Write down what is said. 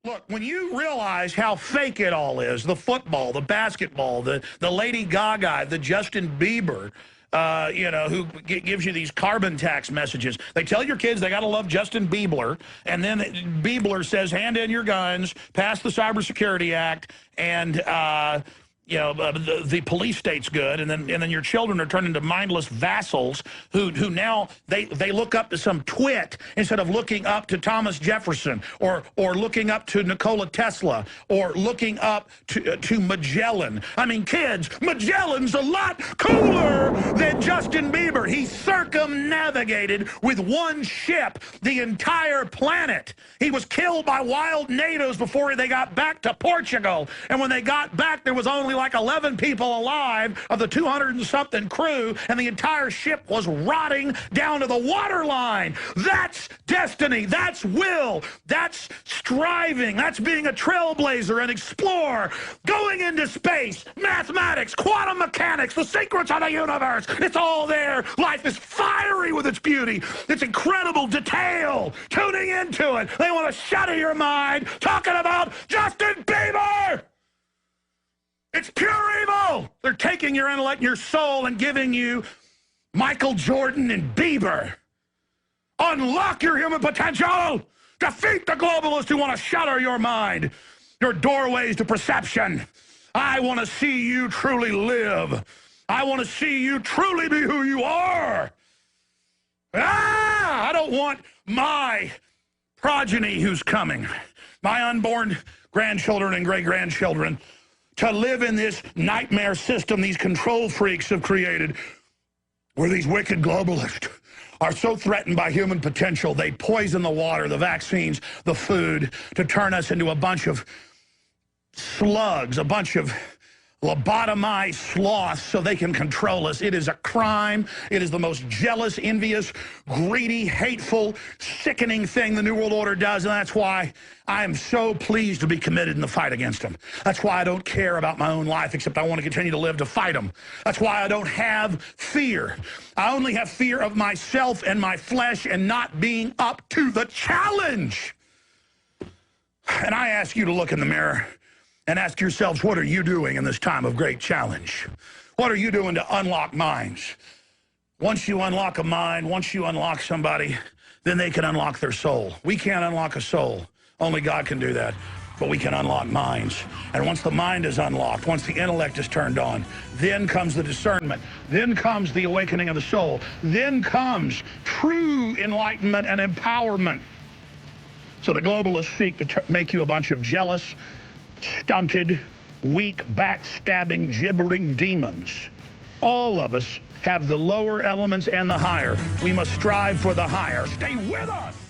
Look, when you realize how fake it all is, the football, the basketball, the Lady Gaga, the Justin Bieber, you know, who gives you these carbon tax messages. They tell your kids they got to love Justin Bieber, and then Bieber says, hand in your guns, pass the Cybersecurity Act, and you know, the police state's good, and then your children are turned into mindless vassals who now they look up to some twit instead of looking up to Thomas Jefferson or looking up to Nicola Tesla or looking up to Magellan. I mean, kids, Magellan's a lot cooler than Justin Bieber. He circumnavigated with one ship the entire planet. He was killed by wild natives before they got back to Portugal, and when they got back, there was only like 11 people alive of the 200 and something crew, and the entire ship was rotting down to the waterline. That's destiny. That's will. That's striving. That's being a trailblazer, an explorer, going into space, mathematics, quantum mechanics, the secrets of the universe. It's all there. Life is fiery with its beauty, its incredible detail. Tuning into it. They want to shatter your mind talking about Justin Bieber. It's pure evil. They're taking your intellect and your soul and giving you Michael Jordan and Bieber. Unlock your human potential. Defeat the globalists who want to shatter your mind, your doorways to perception. I want to see you truly live. I want to see you truly be who you are. I don't want my progeny who's coming, my unborn grandchildren and great-grandchildren, to live in this nightmare system these control freaks have created, where these wicked globalists are so threatened by human potential, they poison the water, the vaccines, the food, to turn us into a bunch of slugs, a bunch of lobotomized sloths so they can control us. It is a crime. It is the most jealous, envious, greedy, hateful, sickening thing the New World Order does, and that's why I am so pleased to be committed in the fight against them. That's why I don't care about my own life, except I want to continue to live to fight them. That's why I don't have fear. I only have fear of myself and my flesh and not being up to the challenge. And I ask you to look in the mirror and ask yourselves, what are you doing in this time of great challenge? What are you doing to unlock minds? Once you unlock a mind, once you unlock somebody, then they can unlock their soul. We can't unlock a soul. Only God can do that. But we can unlock minds. And once the mind is unlocked, once the intellect is turned on, then comes the discernment. Then comes the awakening of the soul. Then comes true enlightenment and empowerment. So the globalists seek to make you a bunch of jealous, stunted, weak, backstabbing, gibbering demons. All of us have the lower elements and the higher. We must strive for the higher. Stay with us!